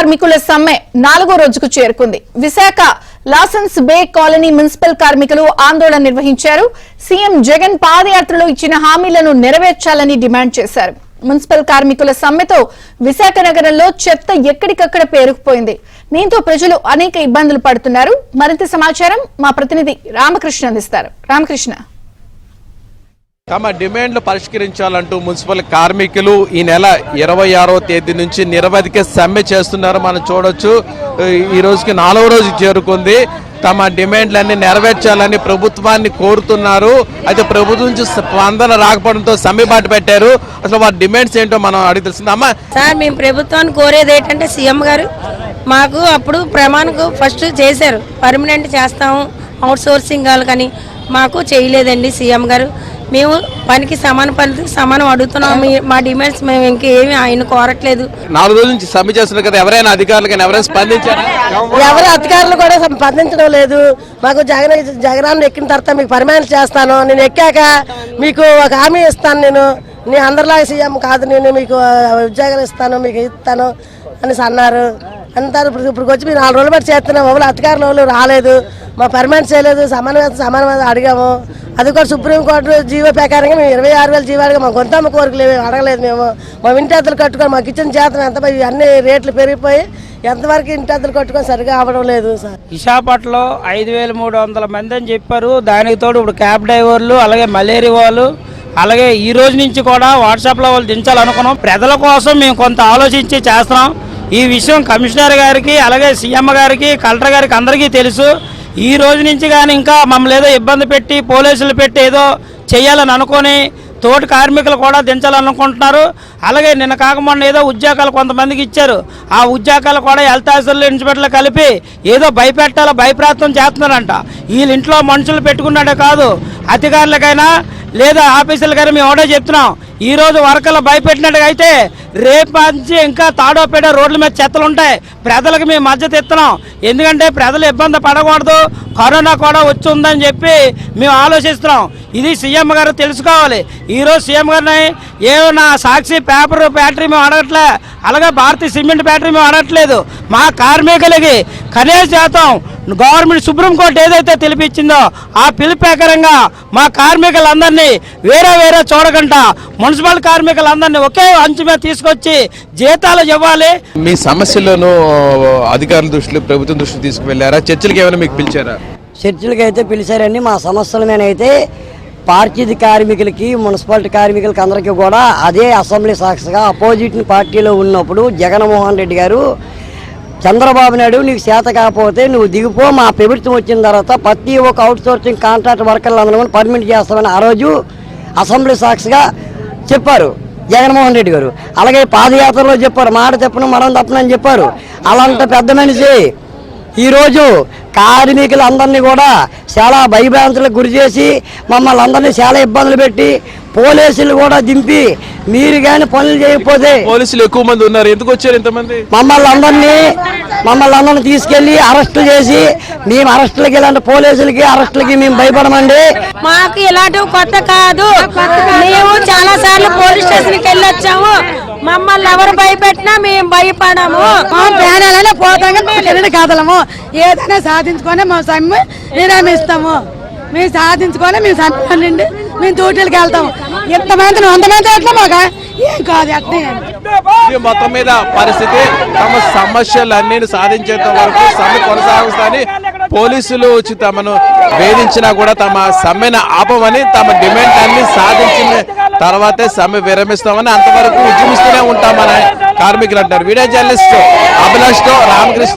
కార్మికుల సమ్మె 4వ రోజుకు చేరుకుంది. విశాఖ లాసన్స్ బే కాలనీ మున్సిపల్ కార్మికులు ఆందోళన నిర్వహించారు. సీఎం జగన్ పాదయాత్రలో ఇచ్చిన హామీలను నెరవేర్చాలని డిమాండ్ చేశారు. మున్సిపల్ కార్మికుల సమ్మెతో విశాఖ నగరంలో చెత్త ఎక్కడికక్కడ పేరుకుపోయింది. దీంతో ప్రజలు అనేక ఇబ్బందులు పడుతున్నారు. మరింత సమాచారం మా ప్రతినిధి రామకృష్ణ అందిస్తారు. రామకృష్ణ, తమ డిమాండ్లు పరిష్కరించాలంటూ మున్సిపల్ కార్మికులు ఈ నెల 26వ తేదీ నుంచి నిరవధిక సమ్మె చేస్తున్నారు. మనం చూడొచ్చు, ఈ రోజుకి 4వ రోజు చేరుకుంది. తమ డిమాండ్లన్నీ నెరవేర్చాలని ప్రభుత్వాన్ని కోరుతున్నారు. అయితే ప్రభుత్వం నుంచి స్పందన రాకపోవడంతో సమ్మె బాట పెట్టారు. అసలు వారి డిమాండ్స్ ఏంటో మనం అడిగి తెలుస్తుందమ్మా. సార్, మేము ప్రభుత్వాన్ని కోరేది ఏంటంటే సీఎం గారు మాకు అప్పుడు ప్రమాణకు ఫస్ట్ చేశారు, పర్మనెంట్ చేస్తాము అవుట్ సోర్సింగ్ వాళ్ళు, కానీ మాకు చేయలేదండి సీఎం గారు. మేము పనికి సమానం అడుగుతున్నాం. మా డిమాండ్స్ మేము ఇంకేమి ఆయన కోరట్లేదు. 4 రోజుల నుంచి సమ్మె చేస్తున్నారు కదా, ఎవరైనా అధికారులు కానీ ఎవరైనా స్పందించారు? ఎవరు అధికారులు కూడా స్పందించడం లేదు. మాకు జగన్ ఎక్కిన తర్వాత మీకు పర్మనెంట్ చేస్తాను, నేను ఎక్కాక మీకు ఒక హామీ ఇస్తాను, నేను అందరిలాగా సీఎం కాదు, నేను మీకు ఉద్యోగాలు ఇస్తాను, మీకు ఇస్తాను అనేసి అన్నారు. అంటారు. ఇప్పుడు వచ్చి మీరు 4 రోజులు బట్టి చేస్తున్నాం, ఎవరు అధికారులు ఎవరు రాలేదు, మా పర్మనెంట్ చేయలేదు, సమానమైన అడిగాము. అది కూడా సుప్రీంకోర్టు జీవో ప్రకారంగా మేము 26,000 జీవాలుగా మా గొంతమ్మ కోరికలు అడగలేదు. మేము మా ఇంటి కట్టుకొని మాకు ఇచ్చిన చేతం ఎంత అన్ని రేట్లు పెరిగిపోయి ఎంతవరకు ఇంటి కట్టుకొని సరిగా అవ్వడం లేదు సార్. విశాఖపట్నంలో 5,300 మంది అని చెప్పారు. దానికి తోడు ఇప్పుడు క్యాబ్ డ్రైవర్లు, అలాగే మలేరియా వాళ్ళు, అలాగే ఈ రోజు నుంచి కూడా వాట్సాప్లో వాళ్ళు దించాలనుకున్నాం. ప్రజల కోసం మేము కొంత ఆలోచించి చేస్తున్నాం. ఈ విషయం కమిషనర్ గారికి, అలాగే సీఎం గారికి, కలెక్టర్ గారికి అందరికీ తెలుసు. ఈ రోజు నుంచి కానీ ఇంకా మమ్మల్ని ఏదో ఇబ్బంది పెట్టి పోలీసులు పెట్టి ఏదో చేయాలని అనుకొని తోటి కార్మికులు కూడా దించాలనుకుంటున్నారు. అలాగే నిన్న కాకమొన్న ఏదో ఉద్యోగాలు కొంతమందికి ఇచ్చారు. ఆ ఉద్యోగాలు కూడా హెల్త్ ఆఫీసర్లు ఇన్స్పెక్టర్లు కలిపి ఏదో భయప్రాంతం చేస్తున్నారంట. వీళ్ళ ఇంట్లో మనుషులు పెట్టుకున్నాడే కాదు, అధికారులకైనా లేదా ఆఫీసర్లకైనా మేము ఒకటే చెప్తున్నాం, ఈ రోజు వర్కర్లు భయపెట్టినట్టుగా అయితే రేపు నుంచి ఇంకా తాడోపేట రోడ్ల మీద చెత్తలు ఉంటాయి. ప్రజలకు మేము మద్దతు ఇస్తున్నాం. ఎందుకంటే ప్రజలు ఇబ్బంది పడకూడదు, కరోనా కూడా వచ్చి ఉందని చెప్పి మేము ఆలోచిస్తున్నాం. ఇది సీఎం గారు తెలుసుకోవాలి. ఈరోజు సీఎం గారిని ఏమన్నా సాక్షి పేపర్ ఫ్యాక్టరీ మేము అడగట్లే, అలాగే భారతీయ సిమెంట్ ఫ్యాక్టరీ మేము అడగట్లేదు. మా కార్మికులకి కనీస శాతం గవర్నమెంట్ సుప్రీంకోర్టు ఏదైతే పిలిపించిందో ఆ పిలుపు ప్రకారంగా మా కార్మికులందరినీ వేరే చూడకుండా మున్సిపల్ కార్మికులందరినీ ఒకే అంచు మీద తీసుకొచ్చి జీతాలు ఇవ్వాలి. మీ సమస్యలను అధికారుల దృష్టిలో, ప్రభుత్వం దృష్టికి తీసుకువెళ్ళారా? చర్చలకు ఏమైనా మీకు పిలిచారా? చర్చలకు అయితే పిలిచారండి. మా సమస్యల మీద అయితే పారిశుద్ధ్య కార్మికులకి, మున్సిపాలిటీ కార్మికులకి అందరికీ కూడా అదే అసెంబ్లీ సాక్షిగా అపోజిట్ పార్టీలో ఉన్నప్పుడు జగన్మోహన్ రెడ్డి గారు చంద్రబాబు నాయుడు నీకు చేత కాకపోతే నువ్వు దిగిపో, మా ప్రభుత్వం వచ్చిన తర్వాత ప్రతి ఒక్క అవుట్ సోర్సింగ్ కాంట్రాక్ట్ వర్కర్లు అందరూ పర్మిట్ చేస్తామని ఆ రోజు అసెంబ్లీ సాక్షిగా చెప్పారు జగన్మోహన్ రెడ్డి గారు. అలాగే పాదయాత్రలో చెప్పారు, మాట చెప్పను మనం తప్పనని చెప్పారు. అలాంటి పెద్ద మనిషి ఈరోజు కార్మికులందరినీ కూడా చాలా భయభ్రాంతులకు గురి చేసి మమ్మల్ని అందరినీ చాలా ఇబ్బందులు పెట్టి పోలీసులు కూడా దింపి మీరు కానీ పనులు చేయకపోతే, పోలీసులు ఎక్కువ మంది ఉన్నారు, ఎందుకు వచ్చారు ఇంతమంది? మమ్మల్ని అందరినీ తీసుకెళ్లి అరెస్టు చేసి, మేము అరెస్టులకి ఇలాంటి పోలీసులకి అరెస్టులకి మేము భయపడమండి. మాకు ఇలాంటివి కొత్త కాదు, మేము చాలా సార్లు పోలీస్ స్టేషన్కి వెళ్ళి వచ్చాము. మమ్మల్ని ఎవరు భయపెట్టినా మేము భయపడము. ప్రాణాలనే పోతాం కాదలము, ఏదైనా సాధించుకొని మా సమ్మె విరమిస్తాము. మేము సాధించుకొని మేము సమ్మె మేము డ్యూటీలకు వెళ్తాము. ఎంతమంది 100 మంది ఎట్లా మాకు ఏం కాదు. అట్నే మొత్తం మీద పరిస్థితి, తమ సమస్యలన్నీ సాధించేంత వరకు సమ్మె కొనసాగుతాని పోలీసులు వచ్చి తమను వేధించినా కూడా తమ సమ్మెను ఆపమని, తమ డిమాండ్ అన్ని సాధించిన తర్వాతే సమ్మె విరమిస్తామని, అంతవరకు ఉద్యమిస్తూనే ఉంటామని కార్మికులు అంటారు. వీడియో జర్నలిస్ట్ అభిలాష్తో రామకృష్ణ.